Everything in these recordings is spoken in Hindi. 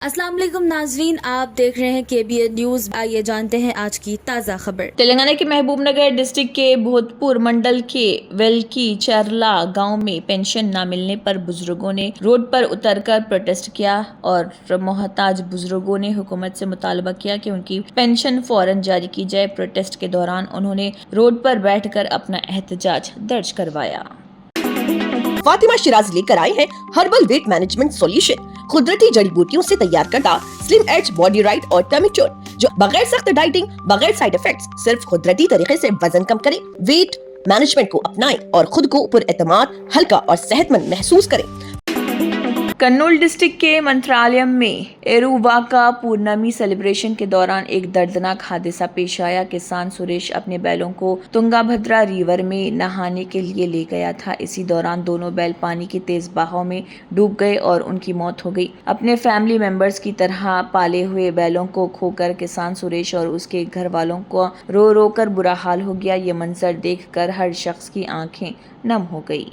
अस्सलाम वालेकुम नाजरीन, आप देख रहे हैं KBN न्यूज। आइए जानते हैं आज की ताज़ा खबर। तेलंगाना के महबूबनगर डिस्ट्रिक्ट के भोजपुर मंडल के वेलकी चरला गांव में पेंशन न मिलने पर बुजुर्गों ने रोड पर उतरकर प्रोटेस्ट किया और मोहताज बुजुर्गों ने हुकूमत से मुतालबा किया कि उनकी पेंशन फौरन जारी की जाए। प्रोटेस्ट के दौरान उन्होंने रोड पर बैठकर अपना एहतजाज दर्ज करवाया। फातिमा शिराज लेकर आए हैं हर्बल वेट मैनेजमेंट सॉल्यूशन। कुदरती जड़ी बूटियों से तैयार करता स्लिम एज बॉडी राइट और टर्मिक क्योर, जो बगैर सख्त डाइटिंग, बगैर साइड इफेक्ट्स, सिर्फ कुदरती तरीके से वजन कम करे। वेट मैनेजमेंट को अपनाएं और खुद को पुरएतमाद, हल्का और सेहतमंद महसूस करें। कन्नौल डिस्ट्रिक्ट के मंत्रालय में एरुवाका पूर्णमी सेलिब्रेशन के दौरान एक दर्दनाक हादसा पेश आया। किसान सुरेश अपने बैलों को तुंगाभद्रा रिवर में नहाने के लिए ले गया था। इसी दौरान दोनों बैल पानी के तेज बहाव में डूब गए और उनकी मौत हो गई। अपने फैमिली मेंबर्स की तरह पाले हुए बैलों को खोकर किसान सुरेश और उसके घर वालों को रो रो कर बुरा हाल हो गया। ये मंजर देखकर हर शख्स की आंखें नम हो गई।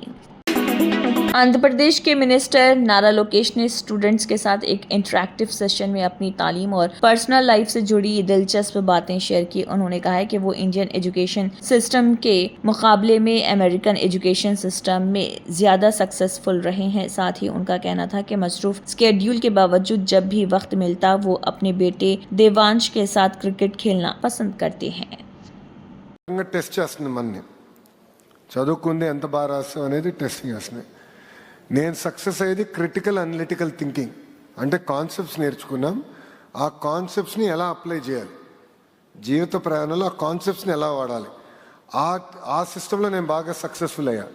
आंध्र प्रदेश के मिनिस्टर नारा लोकेश ने स्टूडेंट्स के साथ एक इंटरैक्टिव सेशन में अपनी तालीम और पर्सनल लाइफ से जुड़ी दिलचस्प बातें शेयर की। उन्होंने कहा है कि वो इंडियन एजुकेशन सिस्टम के मुकाबले में अमेरिकन एजुकेशन सिस्टम में ज्यादा सक्सेसफुल रहे हैं। साथ ही उनका कहना था कि मसरूफ स्केड्यूल के बावजूद जब भी वक्त मिलता वो अपने बेटे देवांश के साथ क्रिकेट खेलना पसंद करते हैं। చదువుకుంది ఎంత బాగా రాస్తాం అనేది టెస్టింగ్ చేస్తున్నాయి. నేను సక్సెస్ అయ్యేది క్రిటికల్ అనలిటికల్ థింకింగ్, అంటే కాన్సెప్ట్స్ నేర్చుకున్నాం, ఆ కాన్సెప్ట్స్ని ఎలా అప్లై చేయాలి, జీవిత ప్రయాణంలో ఆ కాన్సెప్ట్స్ని ఎలా వాడాలి, ఆ సిస్టంలో నేను బాగా సక్సెస్ఫుల్ అయ్యా.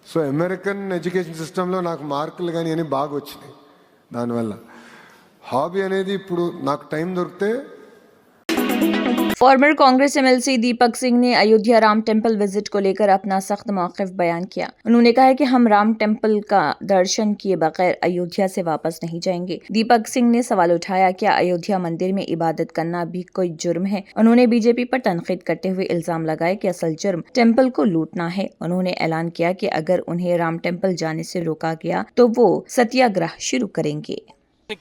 సో అమెరికన్ ఎడ్యుకేషన్ సిస్టంలో నాకు మార్కులు కానీ అని బాగా వచ్చినాయి. దానివల్ల హాబీ అనేది ఇప్పుడు నాకు టైం దొరికితే। फॉर्मर कांग्रेस MLC दीपक सिंह ने अयोध्या राम टेम्पल विजिट को लेकर अपना सख्त मौक़िफ़ बयान किया। उन्होंने कहा है कि हम राम टेम्पल का दर्शन किए बगैर अयोध्या से वापस नहीं जाएंगे। दीपक सिंह ने सवाल उठाया, क्या अयोध्या मंदिर में इबादत करना भी कोई जुर्म है। उन्होंने बीजेपी पर तनकीद करते हुए इल्जाम लगाया कि असल जुर्म टेम्पल को लूटना है। उन्होंने ऐलान किया कि अगर उन्हें राम टेम्पल जाने से रोका गया तो वो सत्याग्रह शुरू करेंगे।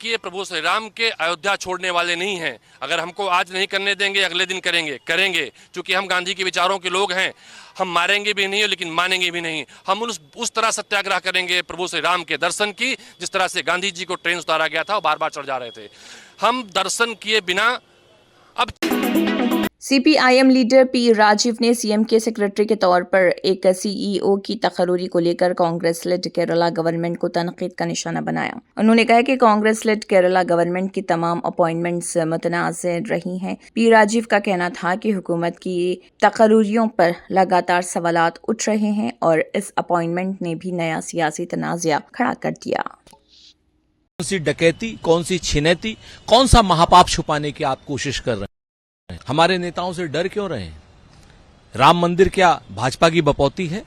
कि प्रभु श्री राम के अयोध्या छोड़ने वाले नहीं हैं। अगर हमको आज नहीं करने देंगे अगले दिन करेंगे क्योंकि हम गांधी के विचारों के लोग हैं। हम मारेंगे भी नहीं लेकिन मानेंगे भी नहीं। हम उस तरह सत्याग्रह करेंगे प्रभु श्री राम के दर्शन की जिस तरह से गांधी जी को ट्रेन उतारा गया था और बार बार चढ़ जा रहे थे। हम दर्शन किए बिना अब CPIM लीडर P राजीव ने CM के सेक्रेटरी के तौर पर एक CEO की तकर्री को लेकर कांग्रेस लेड केरला गवर्नमेंट को तनकीद का निशाना बनाया। उन्होंने कहा कि कांग्रेस लेड केरला गवर्नमेंट की तमाम अपॉइंटमेंट्स मुतनाज़ रही हैं। P राजीव का कहना था कि हुकूमत की तकर्रियों पर लगातार सवालात उठ रहे हैं और इस अपॉइंटमेंट ने भी नया सियासी तनाज़ा खड़ा कर दिया। कौन सी डकैती, कौन सी छिनैती, कौन सा महापाप छुपाने की आप कोशिश कर रहे हैं। हमारे नेताओं से डर क्यों रहे हैं। राम मंदिर क्या भाजपा की बपौती है।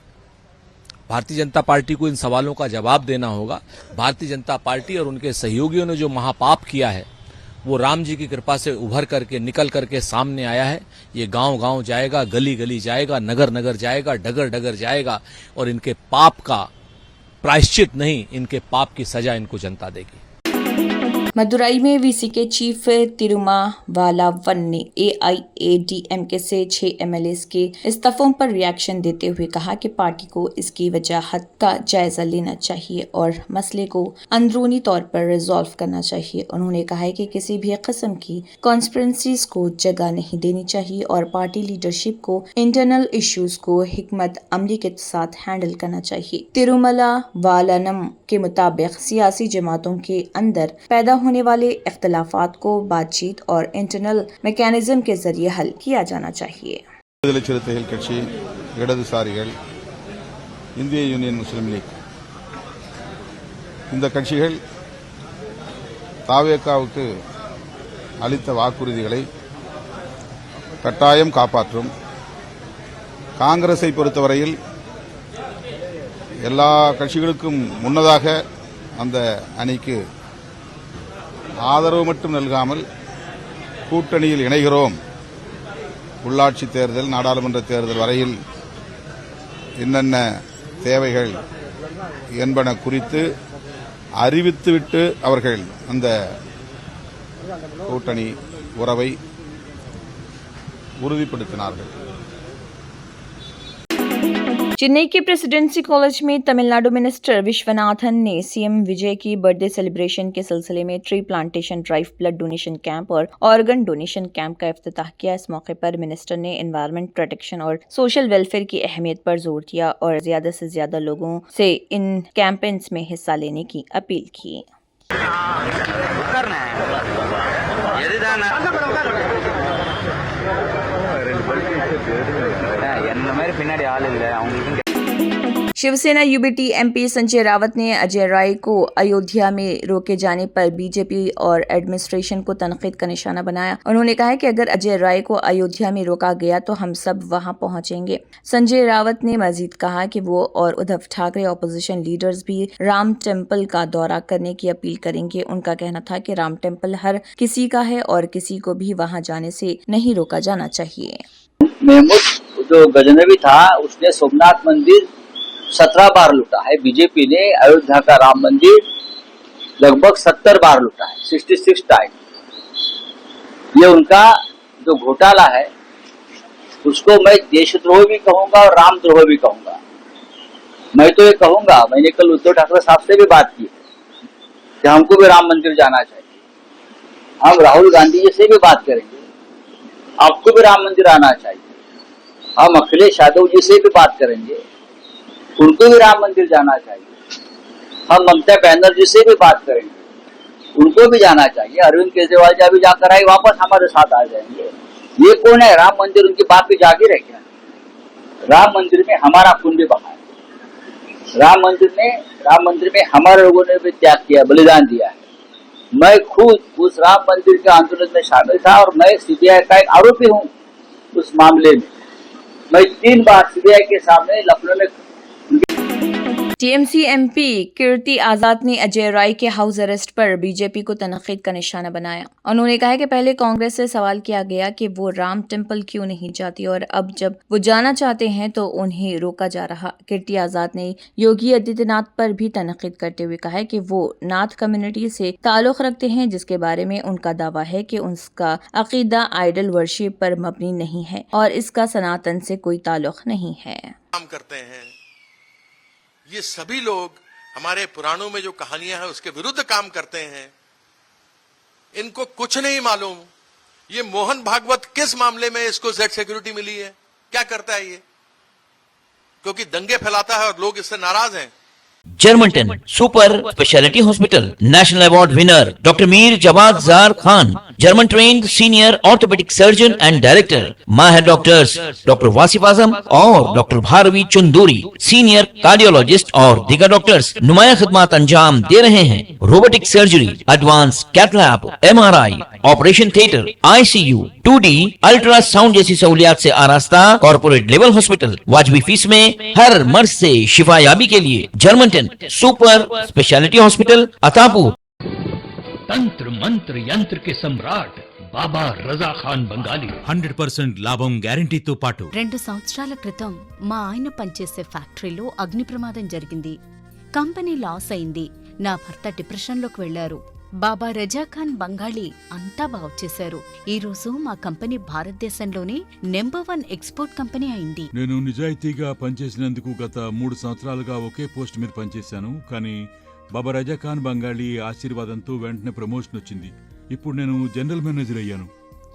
भारतीय जनता पार्टी को इन सवालों का जवाब देना होगा। भारतीय जनता पार्टी और उनके सहयोगियों ने जो महापाप किया है वो राम जी की कृपा से उभर करके निकल करके सामने आया है। ये गांव गांव जाएगा, गली गली जाएगा, नगर नगर जाएगा, डगर डगर जाएगा और इनके पाप का प्रायश्चित नहीं, इनके पाप की सजा इनको जनता देगी। मदुराई में VC के चीफ तिरुमावालावन ने AIADMK से 6 MLAs के इस्तीफों पर रिएक्शन देते हुए कहा कि पार्टी को इसकी वजाहत का जायजा लेना चाहिए और मसले को अंदरूनी तौर पर रिजॉल्व करना चाहिए। उन्होंने कहा है कि किसी भी किस्म की कॉन्स्पिरेसीज को जगह नहीं देनी चाहिए और पार्टी लीडरशिप को इंटरनल इश्यूज को हिकमत अमली के साथ हैंडल करना चाहिए। तिरुमलावालनम के मुताबिक सियासी जमातों के अंदर पैदा होने वाले इख्तिलाफात को बातचीत और इंटरनल मैकेनिज्म के जरिए हल किया जाना चाहिए। சிறுத்தைகள் கட்சி, இடதுசாரிகள், இந்திய யூனியன் முஸ்லிம் லீக் இந்த கட்சிகள் தாவேகாவுக்கு அளித்த வாக்குறுதிகளை கட்டாயம் காப்பாற்றும். காங்கிரஸை பொறுத்தவரையில் எல்லா கட்சிகளுக்கும் முன்னதாக அந்த அணிக்கு ஆதரவு மட்டும் நல்காமல் கூட்டணியில் இணைகிறோம், உள்ளாட்சி தேர்தல், நாடாளுமன்ற தேர்தல் வரையில் என்னென்ன தேவைகள் என்பன குறித்து அறிவித்துவிட்டு அவர்கள் அந்த கூட்டணி உறவை உறுதிப்படுத்தினார்கள். चेन्नई के प्रेसिडेंसी कॉलेज में तमिलनाडु मिनिस्टर विश्वनाथन ने सीएम विजय की बर्थडे सेलिब्रेशन के सिलसिले में tree plantation drive, blood donation camp और ऑर्गन डोनेशन कैंप का इफ्तिताह किया। इस मौके पर मिनिस्टर ने एनवायरनमेंट प्रोटेक्शन और सोशल वेलफेयर की अहमियत पर जोर दिया और ज्यादा से ज्यादा लोगों से इन कैंपेन्स में हिस्सा लेने की अपील की। शिवसेना यूबीटी एमपी संजय रावत ने अजय राय को अयोध्या में रोके जाने पर बीजेपी और एडमिनिस्ट्रेशन को तनकीद का निशाना बनाया। उन्होंने कहा कि अगर अजय राय को अयोध्या में रोका गया तो हम सब वहां पहुंचेंगे। संजय रावत ने मजीद कहा कि वो और उद्धव ठाकरे ऑपोजिशन लीडर्स भी राम टेम्पल का दौरा करने की अपील करेंगे। उनका कहना था कि राम टेम्पल हर किसी का है और किसी को भी वहां जाने से नहीं रोका जाना चाहिए। महमूद जो गजनवी था उसने सोमनाथ मंदिर 17 बार लूटा है। बीजेपी ने अयोध्या का राम मंदिर लगभग 70 बार लूटा है, 66 टाइम। ये उनका जो घोटाला है उसको मैं देशद्रोह भी कहूंगा और रामद्रोह भी कहूंगा। मैं तो ये कहूंगा, मैंने कल उद्धव ठाकरे साहब से भी बात की कि हमको भी राम मंदिर जाना चाहिए। हम राहुल गांधी जी से भी बात करेंगे, आपको भी राम मंदिर आना चाहिए। हम अखिलेश यादव जी से भी बात करेंगे, उनको भी राम मंदिर जाना चाहिए। हम ममता बनर्जी से भी बात करेंगे, उनको भी जाना चाहिए। अरविंद केजरीवाल जी भी जाकर आए, वापस हमारे साथ आ जाएंगे। ये कौन है? राम मंदिर उनकी बात की जागीर है क्या? राम मंदिर में हमारा खून भी बहा है। राम मंदिर में हमारे लोगों ने भी त्याग किया, बलिदान दिया है। मैं खुद उस राम मंदिर के आंदोलन में शामिल था और मैं सीबीआई का एक आरोपी हूँ उस मामले में। मैं 3 बार सीबीआई के सामने लखनऊ में। टीएमसी एमपी कीर्ति आजाद ने अजय राय के हाउस अरेस्ट पर बीजेपी को तनकीद का निशाना बनाया। उन्होंने कहा कि पहले कांग्रेस से सवाल किया गया कि वो राम टेम्पल क्यों नहीं जाती और अब जब वो जाना चाहते हैं तो उन्हें रोका जा रहा। कीर्ति आजाद ने योगी आदित्यनाथ पर भी तनकीद करते हुए कहा कि वो नाथ कम्युनिटी से ताल्लुक रखते हैं, जिसके बारे में उनका दावा है कि उसका अकीदा आइडल वर्शिप पर मबनी नहीं है और इसका सनातन से कोई ताल्लुक नहीं है। काम करते हैं ये सभी लोग, हमारे पुराणों में जो कहानियां हैं उसके विरुद्ध काम करते हैं। इनको कुछ नहीं मालूम ये मोहन भागवत किस मामले में इसको जेड सिक्योरिटी मिली है, क्या करता है ये, क्योंकि दंगे फैलाता है और लोग इससे नाराज हैं। जर्मनटन super speciality hospital national award winner doctor Mir Jawad Zar Khan, German trained senior orthopaedic surgeon and director, माहिर डॉक्टर्स डॉक्टर वासिफ आजम और doctor Bharvi Chanduri, senior cardiologist और दीगर डॉक्टर्स नुमाया खिदमत अंजाम दे रहे हैं। Robotic surgery, advance cath lab, MRI, operation theatre, ICU, 2D ultrasound जैसी सहूलियात से आरास्ता कॉर्पोरेट लेवल हॉस्पिटल। वाजबी फीस में हर मर्ज से शिफायाबी के लिए Germanton super speciality hospital Attapur. तंत्र मंत्र यंत्र के सम्राट బాబా రజా ఖాన్ బంగాలి 100% లాభం గ్యారెంటీతో పాటు 2 సంవత్సరాల క్రితం మా ఆయన పనిచేసే ఫ్యాక్టరీలో అగ్ని ప్రమాదం జరిగింది. కంపెనీ లాస్ అయింది. నా భర్త డిప్రెషన్లోకి వెళ్లారు. బాబా రజా ఖాన్ బంగాళీ అంతా బాగుచేశారు. ఈ రోజు మా కంపెనీ భారతదేశంలోనే నెంబర్ 1 ఎక్స్పోర్ట్ కంపెనీ అయింది. నేను నిజాయితీగా పనిచేసినందుకు గత 3 సంవత్సరాలుగా ఒకే పోస్ట్ మీద పనిచేశాను. కానీ బాబా రజా ఖాన్ బంగాళీ ఆశీర్వాదంతో వెంటనే ప్రమోషన్ వచ్చింది. ఇప్పుడు నేను జనరల్ మేనేజర్ అయ్యాను.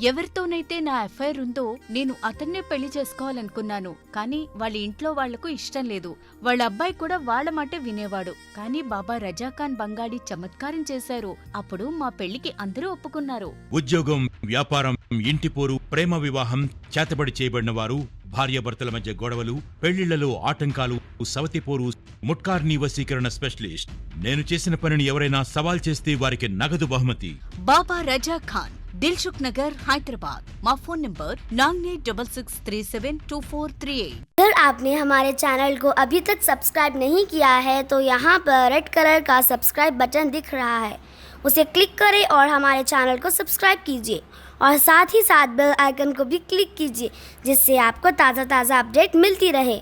ఎవరితోనైతే నా ఎఫ్ఐఆర్ ఉందో నేను అతన్నే పెళ్లి చేసుకోవాలనుకున్నాను. కానీ వాళ్ళ ఇంట్లో వాళ్లకు ఇష్టం లేదు. వాళ్ళ అబ్బాయి కూడా వాళ్ళ మాట వినేవాడు. కానీ బాబా రజా ఖాన్ బంగాళీ చమత్కారం చేశారు. అప్పుడు మా పెళ్లికి అందరూ ఒప్పుకున్నారు. ఉద్యోగం, వ్యాపారం, ఇంటి పోరు, ప్రేమ వివాహం, చేతబడి చేయబడిన వారు, భార్యాభర్తల మధ్య గొడవలు, పెళ్లిళ్లలో ఆటంకాలు, సవతిపోరు, ముట్కార్నీ వశీకరణ స్పెషలిస్ట్. నేను చేసిన పనిని ఎవరైనా సవాల్ చేస్తే వారికి నగదు బహుమతి. బాబా రజా ఖాన్, दिलसुख नगर, हैदराबाद। माँ फोन नंबर 9866372438। अगर आपने हमारे चैनल को अभी तक सब्सक्राइब नहीं किया है तो यहाँ पर रेड कलर का सब्सक्राइब बटन दिख रहा है, उसे क्लिक करें और हमारे चैनल को सब्सक्राइब कीजिए और साथ ही साथ बेल आइकन को भी क्लिक कीजिए, जिससे आपको ताज़ा अपडेट मिलती रहे।